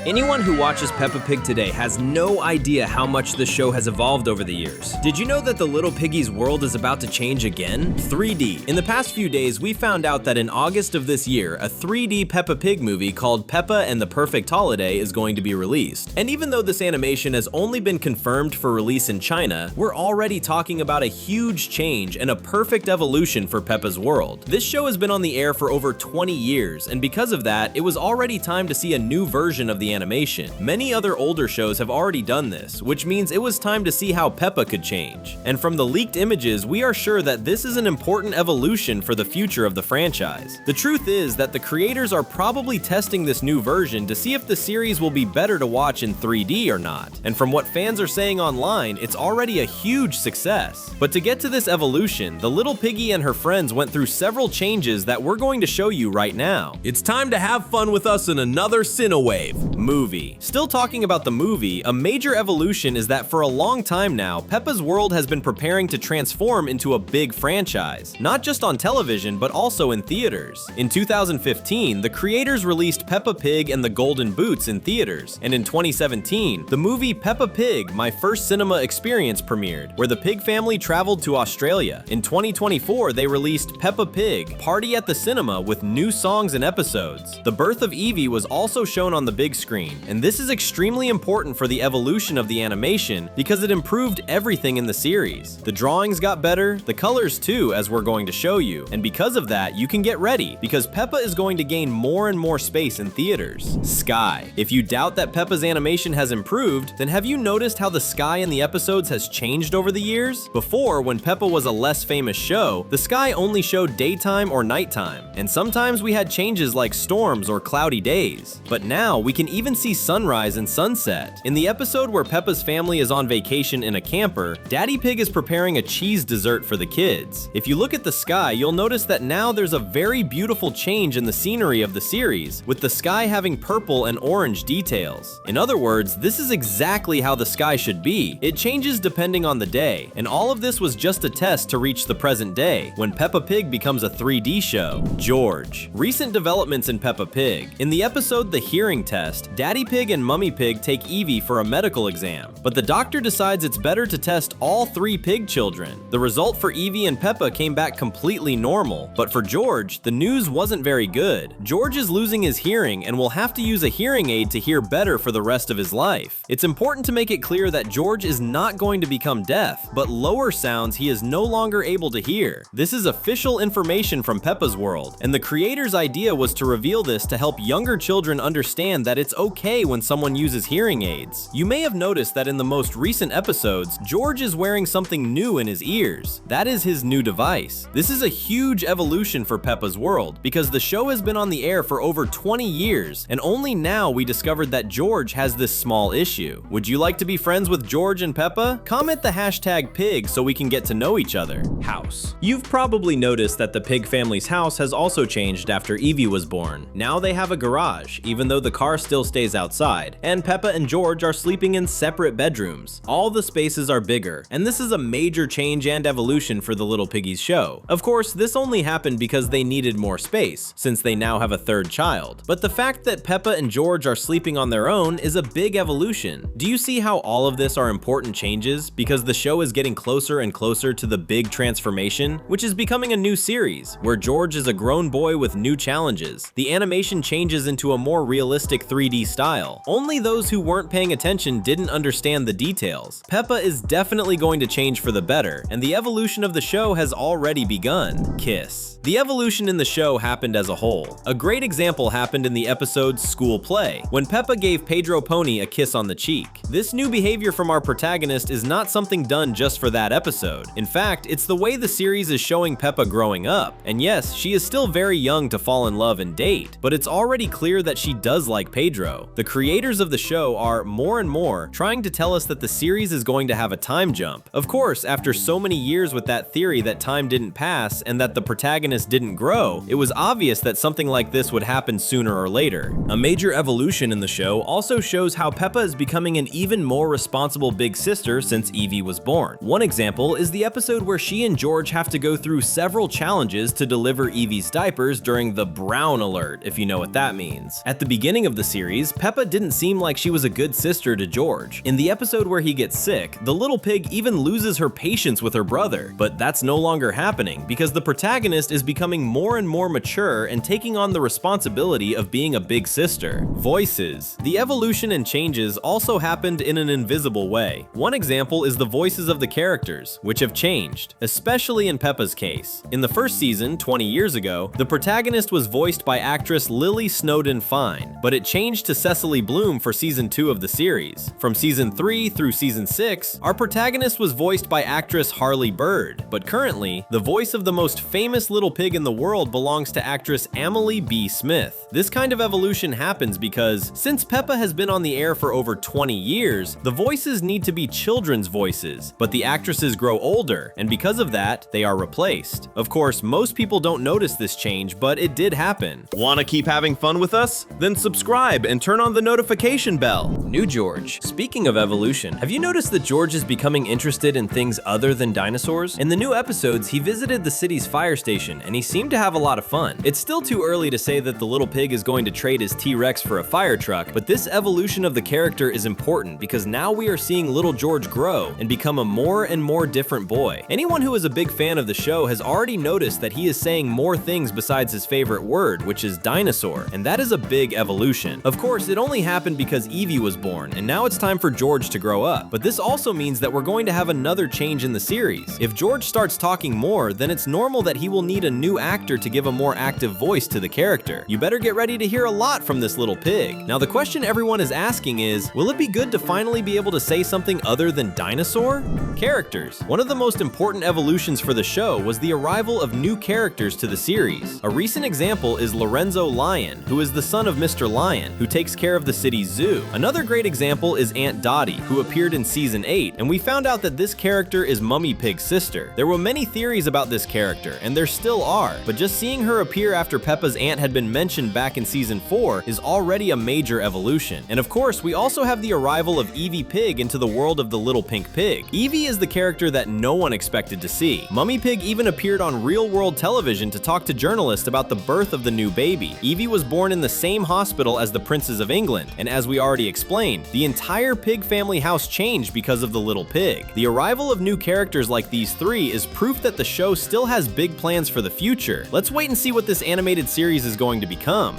Anyone who watches Peppa Pig today has no idea how much the show has evolved over the years. Did you know that the little piggy's world is about to change again? 3D. In the past few days, we found out that in August of this year, a 3D Peppa Pig movie called Peppa and the Perfect Holiday is going to be released. And even though this animation has only been confirmed for release in China, we're already talking about a huge change and a perfect evolution for Peppa's world. This show has been on the air for over 20 years, and because of that, it was already time to see a new version of the animation. Many other older shows have already done this, which means it was time to see how Peppa could change. And from the leaked images, we are sure that this is an important evolution for the future of the franchise. The truth is that the creators are probably testing this new version to see if the series will be better to watch in 3D or not. And from what fans are saying online, it's already a huge success. But to get to this evolution, the little piggy and her friends went through several changes that we're going to show you right now. It's time to have fun with us in another Cinewave movie. Still talking about the movie, a major evolution is that for a long time now, Peppa's world has been preparing to transform into a big franchise, not just on television, but also in theaters. In 2015, the creators released Peppa Pig and the Golden Boots in theaters, and in 2017, the movie Peppa Pig: My First Cinema Experience premiered, where the pig family traveled to Australia. In 2024, they released Peppa Pig: Party at the Cinema with new songs and episodes. The birth of Evie was also shown on the big screen, and this is extremely important for the evolution of the animation because it improved everything in the series. The drawings got better, the colors too, as we're going to show you, and because of that, you can get ready because Peppa is going to gain more and more space in theaters. Sky. If you doubt that Peppa's animation has improved, then have you noticed how the sky in the episodes has changed over the years? Before, when Peppa was a less famous show, the sky only showed daytime or nighttime, and sometimes we had changes like storms or cloudy days. But now, we can even see sunrise and sunset. In the episode where Peppa's family is on vacation in a camper, Daddy Pig is preparing a cheese dessert for the kids. If you look at the sky, you'll notice that now there's a very beautiful change in the scenery of the series, with the sky having purple and orange details. In other words, this is exactly how the sky should be. It changes depending on the day, and all of this was just a test to reach the present day, when Peppa Pig becomes a 3D show. George. Recent developments in Peppa Pig. In the episode The Hearing Test, Daddy Pig and Mummy Pig take Evie for a medical exam, but the doctor decides it's better to test all 3 pig children. The result for Evie and Peppa came back completely normal, but for George, the news wasn't very good. George is losing his hearing and will have to use a hearing aid to hear better for the rest of his life. It's important to make it clear that George is not going to become deaf, but lower sounds he is no longer able to hear. This is official information from Peppa's world, and the creator's idea was to reveal this to help younger children understand that it's okay when someone uses hearing aids. You may have noticed that in the most recent episodes, George is wearing something new in his ears. That is his new device. This is a huge evolution for Peppa's world because the show has been on the air for over 20 years, and only now we discovered that George has this small issue. Would you like to be friends with George and Peppa? Comment the hashtag pig so we can get to know each other. House. You've probably noticed that the pig family's house has also changed after Evie was born. Now they have a garage, even though the car still stays outside, and Peppa and George are sleeping in separate bedrooms. All the spaces are bigger, and this is a major change and evolution for the Little Piggies show. Of course, this only happened because they needed more space, since they now have a third child. But the fact that Peppa and George are sleeping on their own is a big evolution. Do you see how all of this are important changes? Because the show is getting closer and closer to the big transformation, which is becoming a new series, where George is a grown boy with new challenges. The animation changes into a more realistic 3D style. Only those who weren't paying attention didn't understand the details. Peppa is definitely going to change for the better, and the evolution of the show has already begun. Kiss. The evolution in the show happened as a whole. A great example happened in the episode School Play, when Peppa gave Pedro Pony a kiss on the cheek. This new behavior from our protagonist is not something done just for that episode. In fact, it's the way the series is showing Peppa growing up. And yes, she is still very young to fall in love and date, but it's already clear that she does like Pedro. The creators of the show are more and more trying to tell us that the series is going to have a time jump. Of course, after so many years with that theory that time didn't pass and that the protagonist didn't grow, it was obvious that something like this would happen sooner or later. A major evolution in the show also shows how Peppa is becoming an even more responsible big sister since Evie was born. One example is the episode where she and George have to go through several challenges to deliver Evie's diapers during the brown alert, if you know what that means. At the beginning of the series, series, Peppa didn't seem like she was a good sister to George. In the episode where he gets sick, the little pig even loses her patience with her brother, but that's no longer happening because the protagonist is becoming more and more mature and taking on the responsibility of being a big sister. Voices. The evolution and changes also happened in an invisible way. One example is the voices of the characters, which have changed, especially in Peppa's case. In the first season, 20 years ago, the protagonist was voiced by actress Lily Snowden Fine, but it changed to Cecily Bloom for season 2 of the series. From season 3 through season 6, our protagonist was voiced by actress Harley Bird, but currently, the voice of the most famous little pig in the world belongs to actress Emily B. Smith. This kind of evolution happens because, since Peppa has been on the air for over 20 years, the voices need to be children's voices, but the actresses grow older, and because of that, they are replaced. Of course, most people don't notice this change, but it did happen. Want to keep having fun with us? Then subscribe and turn on the notification bell. New George. Speaking of evolution, have you noticed that George is becoming interested in things other than dinosaurs? In the new episodes, he visited the city's fire station, and he seemed to have a lot of fun. It's still too early to say that the little pig is going to trade his T-Rex for a fire truck, but this evolution of the character is important because now we are seeing little George grow and become a more and more different boy. Anyone who is a big fan of the show has already noticed that he is saying more things besides his favorite word, which is dinosaur, and that is a big evolution. Of course, it only happened because Evie was born, and now it's time for George to grow up. But this also means that we're going to have another change in the series. If George starts talking more, then it's normal that he will need a new actor to give a more active voice to the character. You better get ready to hear a lot from this little pig. Now, the question everyone is asking is, will it be good to finally be able to say something other than dinosaur? Characters. One of the most important evolutions for the show was the arrival of new characters to the series. A recent example is Lorenzo Lion, who is the son of Mr. Lion, who takes care of the city's zoo. Another great example is Aunt Dottie, who appeared in season 8, and we found out that this character is Mummy Pig's sister. There were many theories about this character, and there still are, but just seeing her appear after Peppa's aunt had been mentioned back in season 4 is already a major evolution. And of course, we also have the arrival of Evie Pig into the world of the little pink pig. Evie is the character that no one expected to see. Mummy Pig even appeared on real-world television to talk to journalists about the birth of the new baby. Evie was born in the same hospital as the princes of England, and as we already explained, the entire pig family house changed because of the little pig. The arrival of new characters like these three is proof that the show still has big plans for the future. Let's wait and see what this animated series is going to become.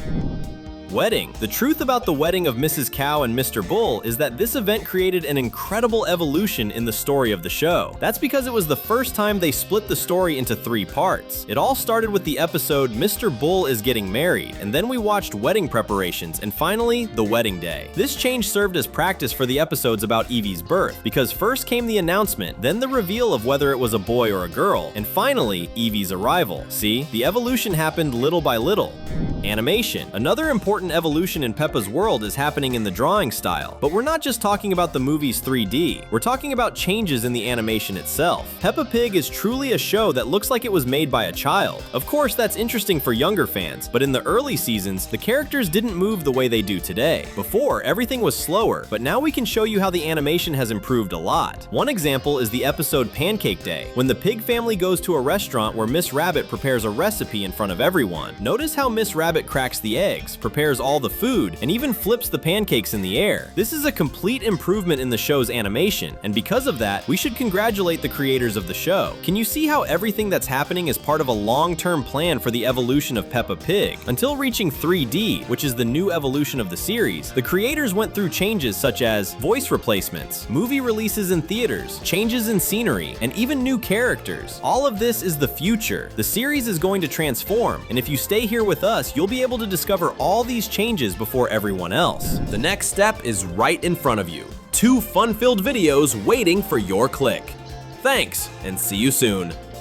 Wedding. The truth about the wedding of Mrs. Cow and Mr. Bull is that this event created an incredible evolution in the story of the show. That's because it was the first time they split the story into 3 parts. It all started with the episode Mr. Bull is getting married, and then we watched wedding preparations, and finally, the wedding day. This change served as practice for the episodes about Evie's birth, because first came the announcement, then the reveal of whether it was a boy or a girl, and finally, Evie's arrival. See, the evolution happened little by little. Animation. Another important evolution in Peppa's world is happening in the drawing style, but we're not just talking about the movie's 3D, we're talking about changes in the animation itself. Peppa Pig is truly a show that looks like it was made by a child. Of course, that's interesting for younger fans, but in the early seasons, the characters didn't move the way they do today. Before, everything was slower, but now we can show you how the animation has improved a lot. One example is the episode Pancake Day, when the pig family goes to a restaurant where Miss Rabbit prepares a recipe in front of everyone. Notice how Miss Rabbit cracks the eggs, prepares all the food, and even flips the pancakes in the air. This is a complete improvement in the show's animation, and because of that, we should congratulate the creators of the show. Can you see how everything that's happening is part of a long-term plan for the evolution of Peppa Pig? Until reaching 3D, which is the new evolution of the series, the creators went through changes such as voice replacements, movie releases in theaters, changes in scenery, and even new characters. All of this is the future. The series is going to transform, and if you stay here with us, you'll be able to discover all these changes before everyone else. The next step is right in front of you. 2 fun-filled videos waiting for your click. Thanks, and see you soon.